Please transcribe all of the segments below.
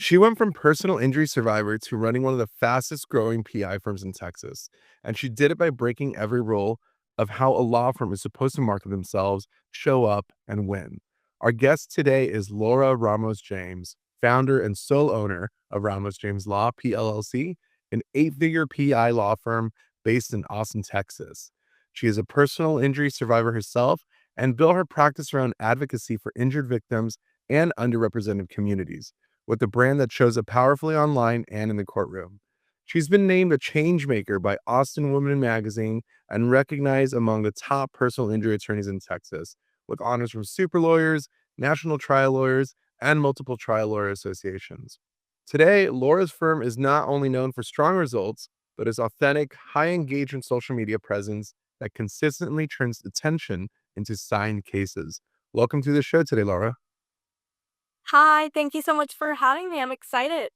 She went from personal injury survivor to running one of the fastest growing PI firms in Texas. And she did it by breaking every rule of how a law firm is supposed to market themselves, show up, and win. Our guest today is Laura Ramos James, founder and sole owner of Ramos James Law, PLLC, an 8-figure PI law firm based in Austin, Texas. She is a personal injury survivor herself and built her practice around advocacy for injured victims and underrepresented communities, with a brand that shows up powerfully online and in the courtroom. She's been named a change maker by Austin Women Magazine and recognized among the top personal injury attorneys in Texas, with honors from super lawyers, national trial lawyers, and multiple trial lawyer associations. Today, Laura's firm is not only known for strong results, but its authentic, high engagement social media presence that consistently turns attention into signed cases. Welcome to the show today, Laura. Hi, thank you so much for having me. I'm excited.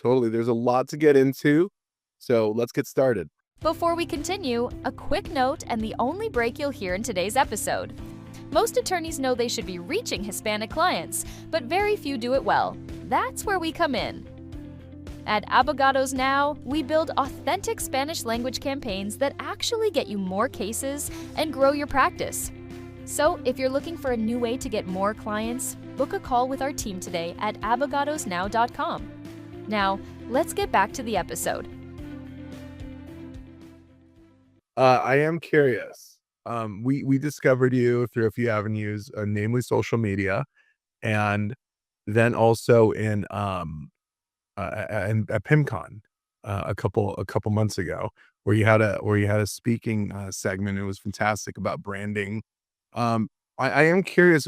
Totally. There's a lot to get into. So let's get started. Before we continue, a quick note and the only break you'll hear in today's episode. Most attorneys know they should be reaching Hispanic clients, but very few do it well. That's where we come in. At Abogados Now, we build authentic Spanish language campaigns that actually get you more cases and grow your practice. So if you're looking for a new way to get more clients, book a call with our team today at abogadosnow.com. Now, let's get back to the episode. I am curious. We discovered you through a few avenues, namely social media, and then also at PimCon a couple months ago, where you had a speaking segment. It was fantastic about branding. I am curious,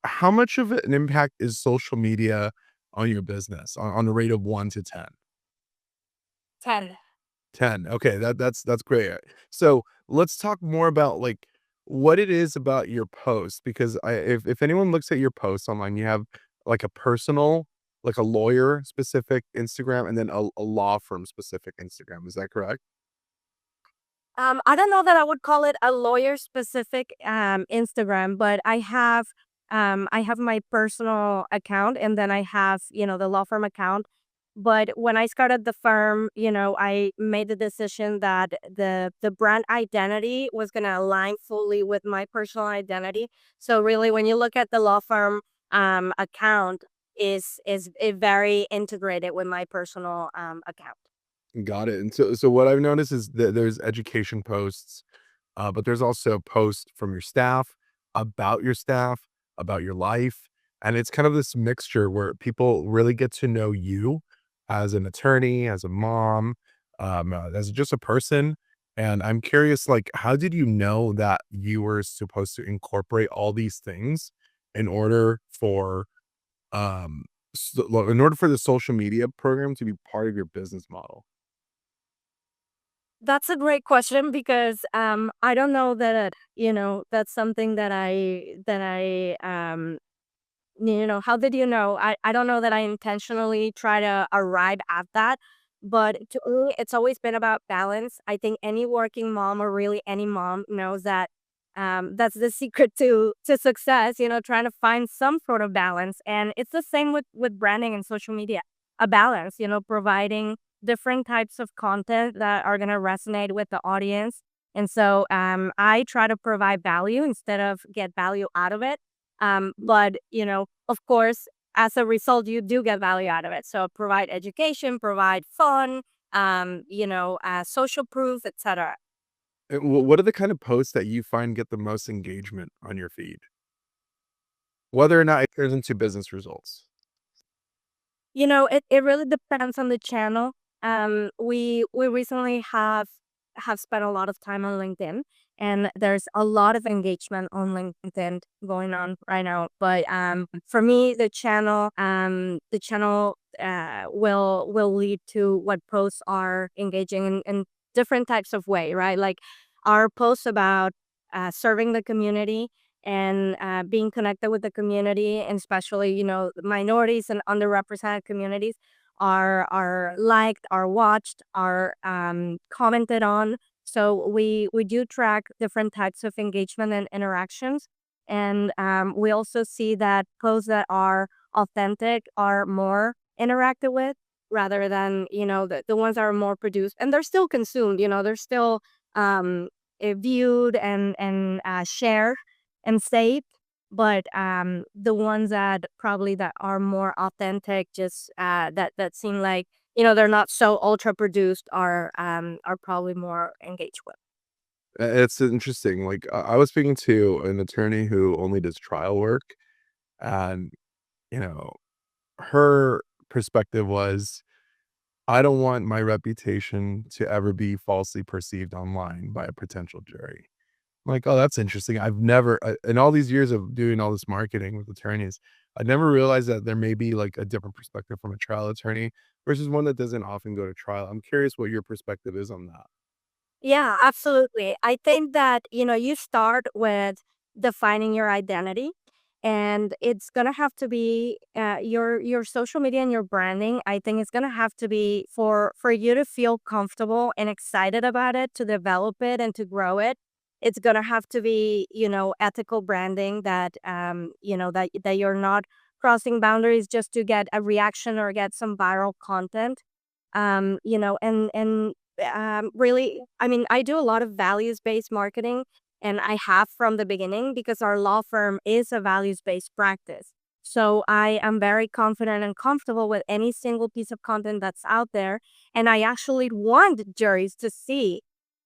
how much of an impact is social media on your business on a rate of 1 to 10? 10. 10. Okay, that's great. So let's talk more about like what it is about your post, because if anyone looks at your posts online, you have like a personal, like a lawyer specific Instagram, and then a law firm specific Instagram. Is that correct? I don't know that I would call it a lawyer specific Instagram, but I have my personal account, and then I have, the law firm account. But when I started the firm, I made the decision that the brand identity was going to align fully with my personal identity. So really, when you look at the law firm account, is it very integrated with my personal account. Got it. And so what I've noticed is that there's education posts, but there's also posts from your staff, about your life, and it's kind of this mixture where people really get to know you as an attorney, as a mom, as just a person. And I'm curious, like, how did you know that you were supposed to incorporate all these things in order for the social media program to be part of your business model? That's a great question because I don't know that that's something that I how did you know? I don't know that I intentionally try to arrive at that, but to me it's always been about balance. I think any working mom or really any mom knows that that's the secret to success, trying to find some sort of balance. And it's the same with branding and social media. A balance, providing different types of content that are going to resonate with the audience. And so I try to provide value instead of get value out of it. But, of course, as a result, you do get value out of it. So provide education, provide fun, social proof, etc. What are the kind of posts that you find get the most engagement on your feed? Whether or not it turns into business results. It really depends on the channel. We recently have spent a lot of time on LinkedIn, and there's a lot of engagement on LinkedIn going on right now. But for me, the channel will lead to what posts are engaging in different types of way, right? Like our posts about serving the community and being connected with the community, and especially minorities and underrepresented communities are liked, are watched, are commented on. So we do track different types of engagement and interactions, and we also see that posts that are authentic are more interacted with rather than, the ones that are more produced. And they're still consumed, they're still um, viewed and shared and saved. But the ones that probably that are more authentic, just that seem like they're not so ultra produced, are probably more engaged with. It's interesting. Like I was speaking to an attorney who only does trial work, and you know, her perspective was, I don't want my reputation to ever be falsely perceived online by a potential jury. I'm like, oh, that's interesting. I've never, in all these years of doing all this marketing with attorneys, I never realized that there may be like a different perspective from a trial attorney versus one that doesn't often go to trial. I'm curious what your perspective is on that. Yeah, absolutely. I think that, you start with defining your identity, and it's going to have to be your social media and your branding. I think it's going to have to be for you to feel comfortable and excited about it, to develop it and to grow it. It's going to have to be, ethical branding that that you're not crossing boundaries just to get a reaction or get some viral content. And really, I mean, I do a lot of values-based marketing, and I have from the beginning because our law firm is a values-based practice. So I am very confident and comfortable with any single piece of content that's out there. And I actually want juries to see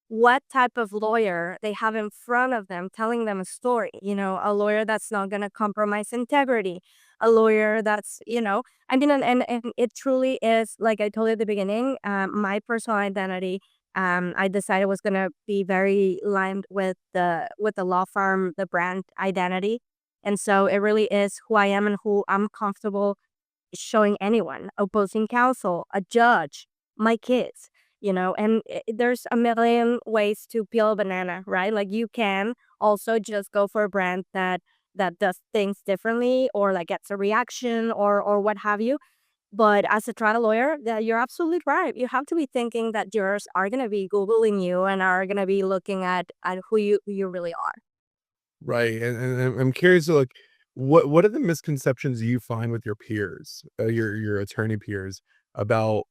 what type of lawyer they have in front of them telling them a story. A lawyer that's not going to compromise integrity, a lawyer that's, I mean, and it truly is, like I told you at the beginning, my personal identity. I decided was going to be very lined with the law firm, the brand identity. And so it really is who I am and who I'm comfortable showing anyone, opposing counsel, a judge, my kids, and there's a million ways to peel a banana, right? Like you can also just go for a brand that does things differently or like gets a reaction or what have you. But as a trial lawyer, you're absolutely right. You have to be thinking that jurors are going to be Googling you and are going to be looking at who you really are. Right, and I'm curious, like, what are the misconceptions you find with your peers, your attorney peers, about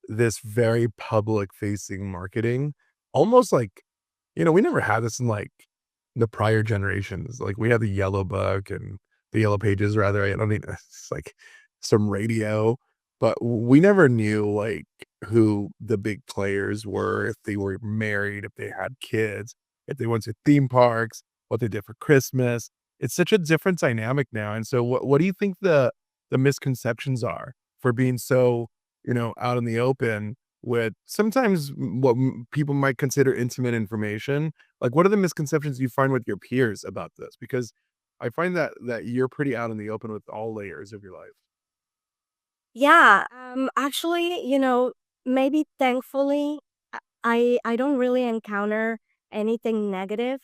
this very public facing marketing? Almost like, we never had this in like the prior generations. Like we had the yellow book and the yellow pages, rather. I don't need it's like some radio, but we never knew like who the big players were, if they were married, if they had kids, if they went to theme parks, what they did for Christmas. It's such a different dynamic now. And so what do you think the misconceptions are for being so, out in the open with sometimes what people might consider intimate information? Like, what are the misconceptions you find with your peers about this? Because I find that you're pretty out in the open with all layers of your life. Yeah, actually, maybe thankfully, I don't really encounter anything negative.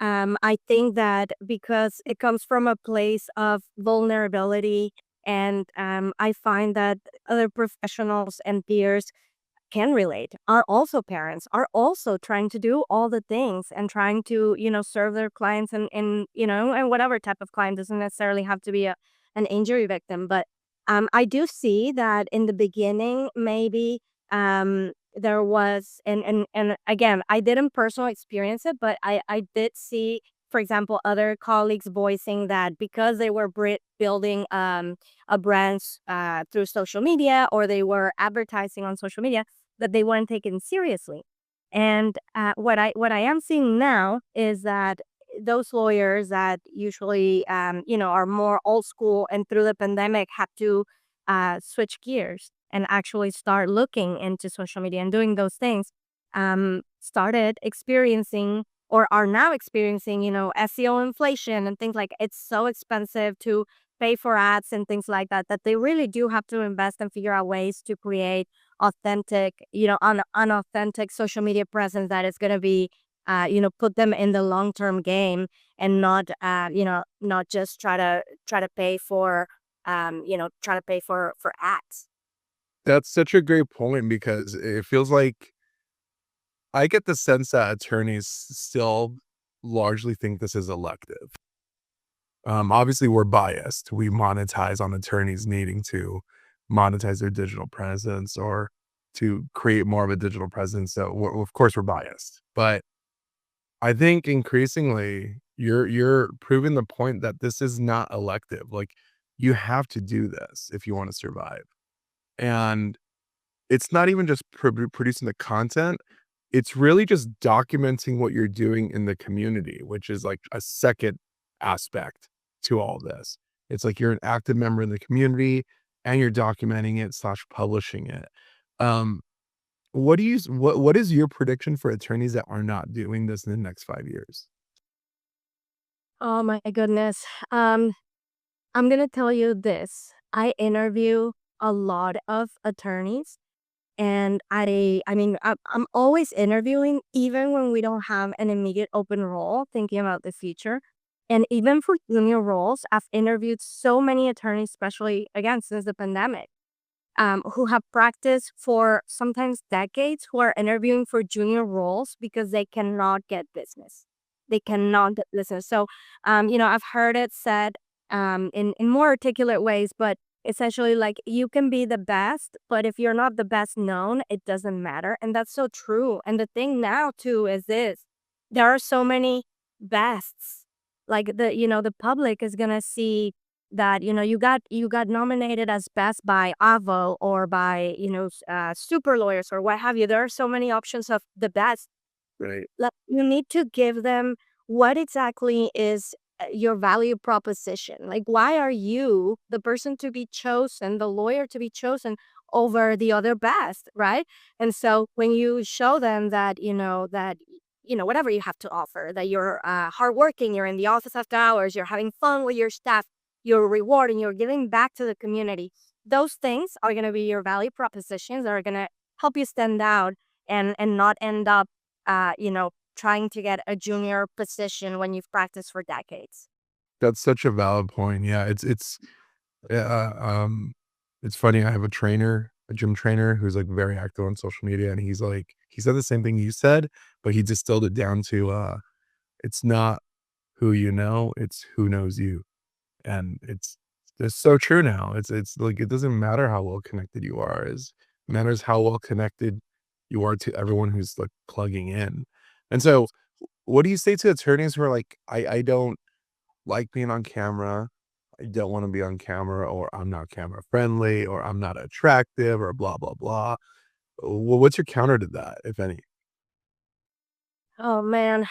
I think that because it comes from a place of vulnerability, and I find that other professionals and peers can relate, are also parents, are also trying to do all the things and trying to, serve their clients and whatever type of client doesn't necessarily have to be an injury victim. But I do see that in the beginning, maybe there was, and again, I didn't personally experience it, but I did see, for example, other colleagues voicing that because they were building a brand through social media, or they were advertising on social media, that they weren't taken seriously. And what I am seeing now is that those lawyers that usually are more old school and through the pandemic had to switch gears and actually start looking into social media and doing those things, started experiencing or are now experiencing, SEO inflation and things like it's so expensive to pay for ads and things like that, that they really do have to invest and figure out ways to create authentic, unauthentic social media presence that is going to be, put them in the long term game and not, not just try to pay for, try to pay for ads. That's such a great point because it feels like I get the sense that attorneys still largely think this is elective. Obviously, we're biased. We monetize on attorneys needing to monetize their digital presence or to create more of a digital presence. So of course we're biased, but I think increasingly you're proving the point that this is not elective. Like you have to do this if you want to survive. And it's not even just producing the content, it's really just documenting what you're doing in the community, which is like a second aspect to all this. It's like you're an active member in the community and you're documenting it slash publishing it. Um, what is your prediction for attorneys that are not doing this in the next 5 years? Oh my goodness. I'm gonna tell you this. I interview a lot of attorneys, and I'm always interviewing even when we don't have an immediate open role, thinking about the future. And even for junior roles, I've interviewed so many attorneys, especially again since the pandemic, who have practiced for sometimes decades, who are interviewing for junior roles because they cannot get business. They cannot get business. So, I've heard it said in more articulate ways, but essentially, like, you can be the best, but if you're not the best known, it doesn't matter. And that's so true. And the thing now, too, is this: there are so many bests. Like, the public is going to see that you got nominated as best by Avo or by super lawyers or what have you. There are so many options of the best. Right. Like, you need to give them what exactly is your value proposition. Like, why are you the person to be chosen, the lawyer to be chosen over the other best, right? And so when you show them that whatever you have to offer, that you're hardworking, you're in the office after hours, you're having fun with your staff, you're rewarding, you're giving back to the community. Those things are going to be your value propositions that are going to help you stand out and not end up, trying to get a junior position when you've practiced for decades. That's such a valid point. Yeah, yeah, it's funny. I have a trainer, a gym trainer who's like very active on social media, and he's like, he said the same thing you said, but he distilled it down to it's not who you know, it's who knows you. And it's so true now. It's like it doesn't matter how well connected you are, it matters how well connected you are to everyone who's like plugging in. And so what do you say to attorneys who are like, I don't like being on camera. I don't want to be on camera, or I'm not camera friendly, or I'm not attractive, or blah, blah, blah. Well, what's your counter to that, if any? Oh man,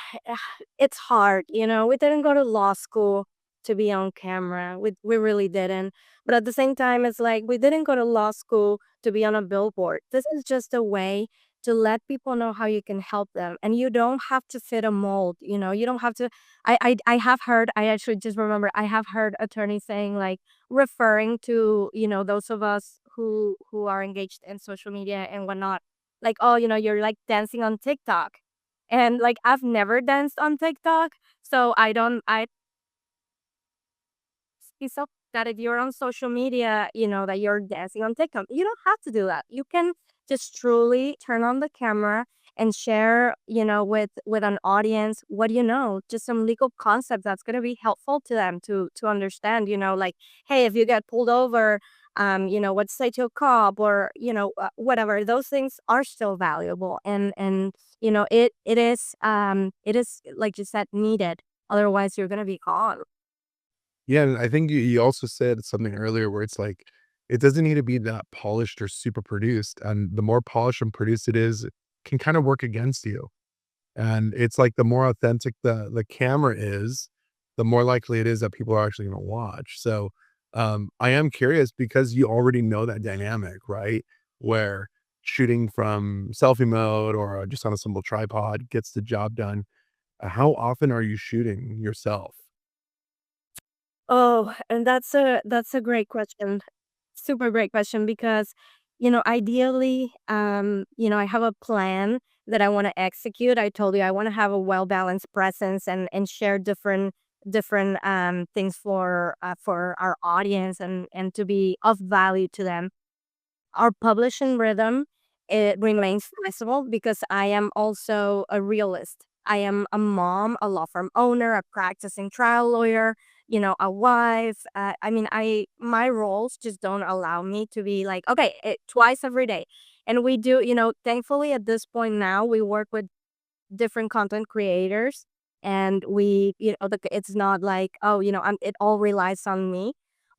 it's hard. We didn't go to law school to be on camera. We really didn't. But at the same time, it's like we didn't go to law school to be on a billboard. This is just a way to let people know how you can help them. And you don't have to fit a mold. You don't have to. I have heard, I actually just remember, I have heard attorneys saying, like, referring to, those of us who are engaged in social media and whatnot. Like, oh, you're like dancing on TikTok. And, like, I've never danced on TikTok, so I see so that if you're on social media, that you're dancing on TikTok. You don't have to do that. You can just truly turn on the camera and share, with an audience what just some legal concept that's gonna be helpful to them to understand, like, hey, if you get pulled over, what to say to a cop or, whatever. Those things are still valuable and it is like you said, needed. Otherwise, you're gonna be gone. Yeah, and I think you also said something earlier where it's like, it doesn't need to be that polished or super produced. And the more polished and produced it is, it can kind of work against you. And it's like the more authentic the camera is, the more likely it is that people are actually going to watch. So I am curious because you already know that dynamic, right? Where shooting from selfie mode or just on a simple tripod gets the job done. How often are you shooting yourself? Oh, and that's a great question. Super great question because, ideally, I have a plan that I want to execute. I told you I want to have a well-balanced presence and share different things for our audience and to be of value to them. Our publishing rhythm, it remains flexible because I am also a realist. I am a mom, a law firm owner, a practicing trial lawyer, a wife. I mean, my roles just don't allow me to be like, okay, twice every day. And we do, thankfully at this point now, we work with different content creators, and it's not like, oh, it all relies on me.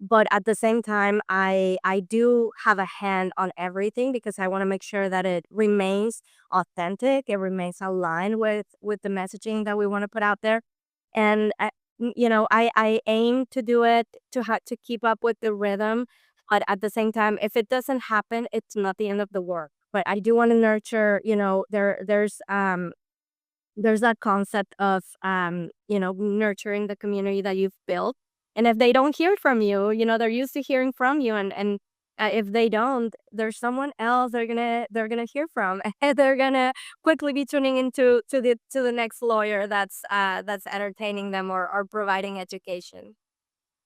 But at the same time, I do have a hand on everything because I want to make sure that it remains authentic, it remains aligned with the messaging that we want to put out there. And I aim to do it to keep up with the rhythm, but at the same time, if it doesn't happen, it's not the end of the work. But I do want to nurture, there's that concept of nurturing the community that you've built. And if they don't hear from you, they're used to hearing from you, and if they don't, there's someone else they're gonna hear from. And they're gonna quickly be tuning into to the next lawyer that's entertaining them, or providing education.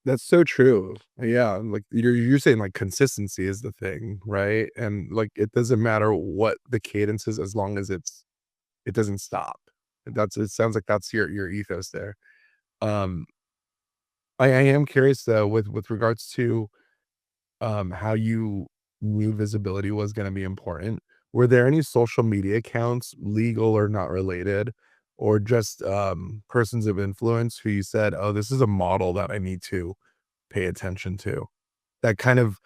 That's so true. Yeah, like, you're saying, like, consistency is the thing, right? And, like, it doesn't matter what the cadence is as long as it doesn't stop. It sounds like that's your ethos there. Um, I am curious though with regards to, how you knew visibility was gonna be important. Were there any social media accounts, legal or not related, or just, persons of influence who you said, "Oh, this is a model that I need to pay attention to," that kind of,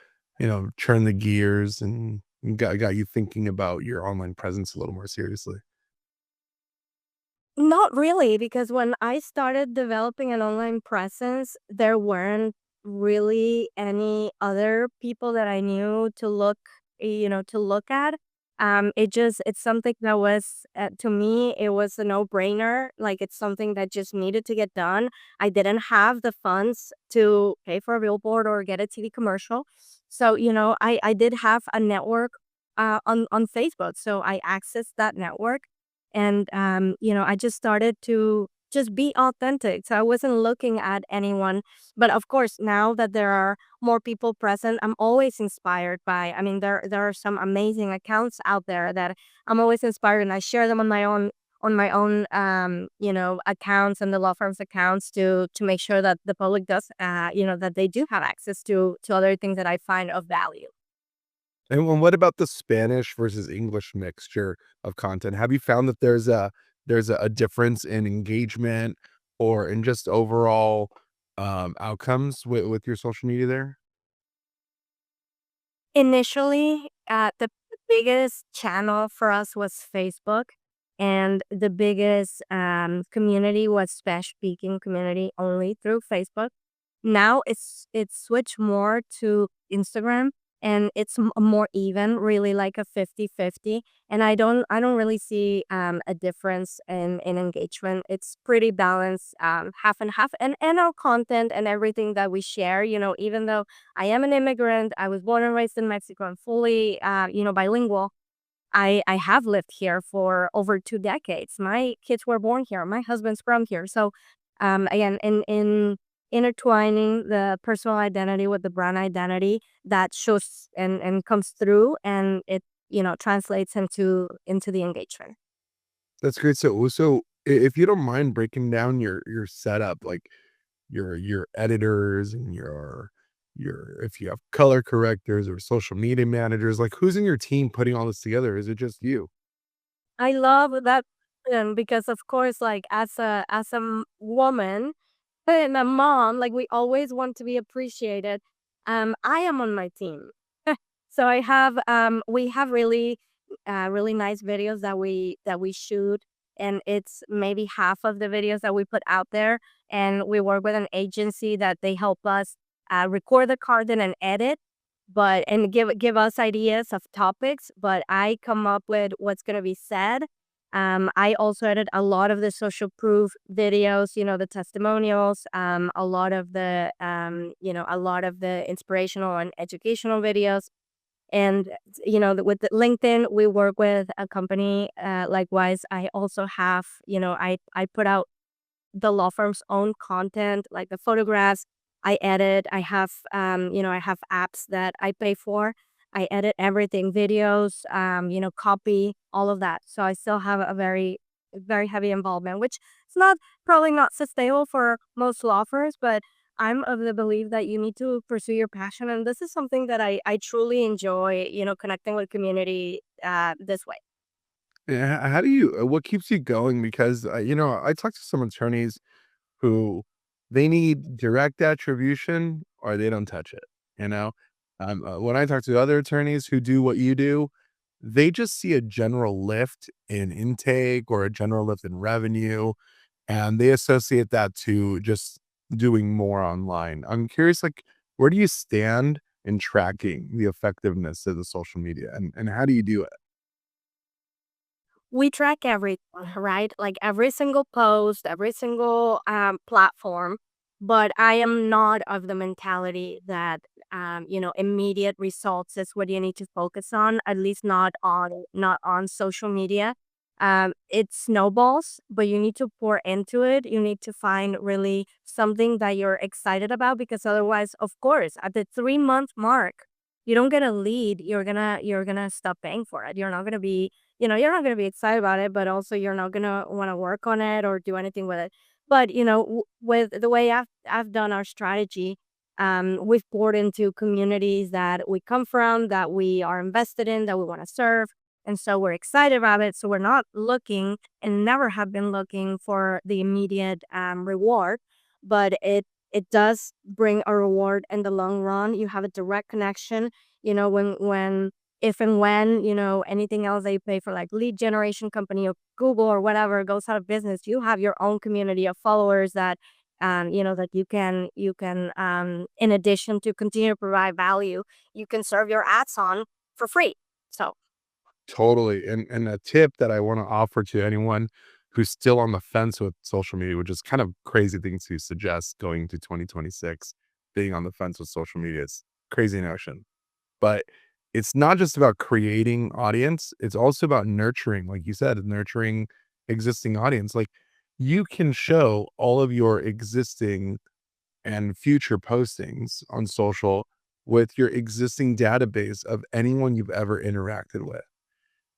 churned the gears and got you thinking about your online presence a little more seriously? Not really, because when I started developing an online presence, there weren't really any other people that I knew to look at. It's something that was, to me, it was a no-brainer. Like, it's something that just needed to get done. I didn't have the funds to pay for a billboard or get a TV commercial. So, I did have a network on Facebook. So I accessed that network, and I just started to just be authentic. So I wasn't looking at anyone. But of course, now that there are more people present, I'm always inspired by, I mean, there are some amazing accounts out there that I'm always inspired, and I share them on my own accounts and the law firm's accounts to make sure that the public does, that they do have access to other things that I find of value. And what about the Spanish versus English mixture of content? Have you found that there's a difference in engagement or in just overall, outcomes with your social media there? Initially, the biggest channel for us was Facebook, and the biggest community was Spanish speaking community only through Facebook. Now it's switched more to Instagram, and it's more even, really like a 50-50. And I don't really see a difference in engagement. It's pretty balanced, half and half. And our content and everything that we share, even though I am an immigrant, I was born and raised in Mexico, and fully bilingual. I have lived here for over 2 decades. My kids were born here. My husband's from here. So, again, in intertwining the personal identity with the brand identity, that shows and comes through, and it translates into the engagement. That's great. So if you don't mind breaking down your setup, like your editors and your if you have color correctors or social media managers, like who's in your team putting all this together? Is it just you? I love that, because of course, like, as a woman and a mom, like, we always want to be appreciated. I am on my team. So we have really nice videos that we shoot, and it's maybe half of the videos that we put out there. And we work with an agency that they help us record the content and edit, and give us ideas of topics. But I come up with what's gonna be said. I also edit a lot of the social proof videos, the testimonials, a lot of the inspirational and educational videos. And with the LinkedIn, we work with a company. Likewise, I also have, I put out the law firm's own content, like the photographs. I edit. I have apps that I pay for. I edit everything, videos, copy, all of that. So I still have a very very heavy involvement, which is not probably not sustainable for most law firms, but I'm of the belief that you need to pursue your passion. And this is something that I truly enjoy, connecting with community this way. Yeah, how do you what keeps you going? Because, I talked to some attorneys who they need direct attribution or they don't touch it, you know? When I talk to other attorneys who do what you do, they just see a general lift in intake or a general lift in revenue, and they associate that to just doing more online. I'm curious, like, where do you stand in tracking the effectiveness of the social media, and how do you do it? We track everything, right? Like every single post, every single platform. But I am not of the mentality that immediate results is what you need to focus on. At least not on social media. It snowballs, but you need to pour into it. You need to find really something that you're excited about, because otherwise, of course, at the 3 month mark, you don't get a lead. You're gonna stop paying for it. You're not going to be excited about it, but also you're not going to want to work on it or do anything with it. But, with the way I've done our strategy, we've poured into communities that we come from, that we are invested in, that we want to serve. And so we're excited about it. So we're not looking and never have been looking for the immediate reward, but it does bring a reward in the long run. You have a direct connection, when if and when, anything else that you pay for, like lead generation company or Google or whatever, goes out of business, you have your own community of followers that you can, in addition to continue to provide value, you can serve your ads on for free. So Totally, and a tip that I wanna offer to anyone who's still on the fence with social media, which is kind of crazy thing to suggest going to 2026, being on the fence with social media, is crazy notion. But it's not just about creating audience, it's also about nurturing, like you said, nurturing existing audience. Like, you can show all of your existing and future postings on social with your existing database of anyone you've ever interacted with.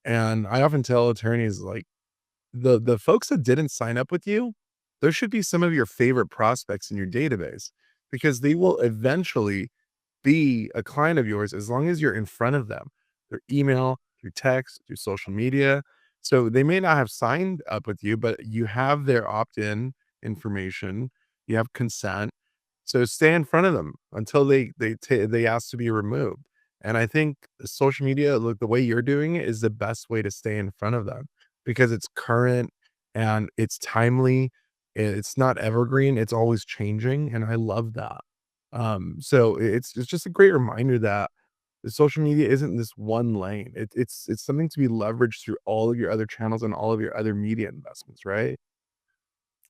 And I often tell attorneys, like, the folks that didn't sign up with you, those should be some of your favorite prospects in your database, because they will eventually be a client of yours as long as you're in front of them, through email, through text, through social media. So they may not have signed up with you, but you have their opt-in information, you have consent. So stay in front of them until they ask to be removed. And I think social media, look, the way you're doing it is the best way to stay in front of them, because it's current and it's timely. It's not evergreen, it's always changing. And I love that. So it's just a great reminder that the social media isn't this one lane. It's something to be leveraged through all of your other channels and all of your other media investments, right?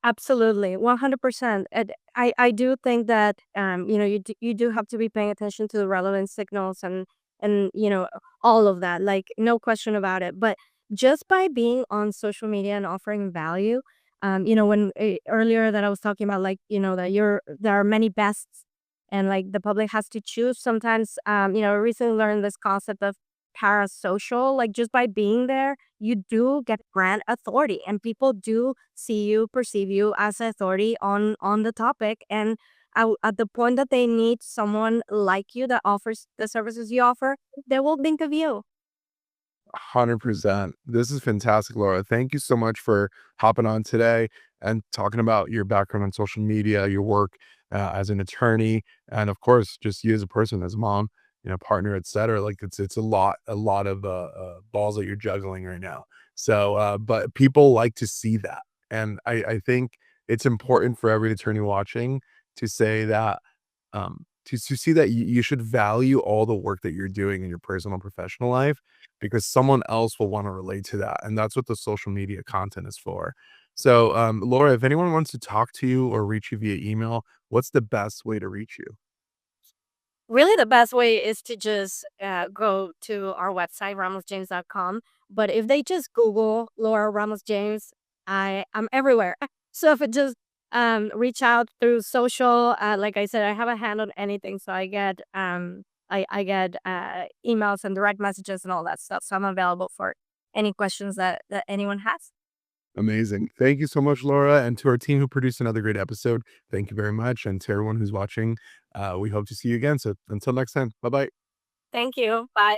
absolutely, 100%. And I do think that you do have to be paying attention to the relevant signals and all of that. Like, no question about it. But just by being on social media and offering value, when earlier that I was talking about, like, that there are many bests, and like the public has to choose. Sometimes, I recently learned this concept of parasocial. Like, just by being there, you do get grant authority, and people do see you, perceive you as authority on the topic. And at the point that they need someone like you that offers the services you offer, they will think of you. 100%. This is fantastic, Laura. Thank you so much for hopping on today and talking about your background on social media, your work as an attorney, and of course, just you as a person, as a mom, partner, etc. Like, it's a lot of balls that you're juggling right now. So, but people like to see that, and I think it's important for every attorney watching to say that, to see that you should value all the work that you're doing in your personal and professional life, because someone else will want to relate to that. And that's what the social media content is for. So, Laura, if anyone wants to talk to you or reach you via email, what's the best way to reach you? Really, the best way is to just go to our website, ramosjames.com. But if they just Google Laura Ramos James, I'm everywhere. So if it just reach out through social, like I said, I have a hand on anything. So I get emails and direct messages and all that stuff. So I'm available for any questions that anyone has. Amazing. Thank you so much, Laura. And to our team who produced another great episode, thank you very much. And to everyone who's watching, we hope to see you again. So until next time, bye bye. Thank you. Bye.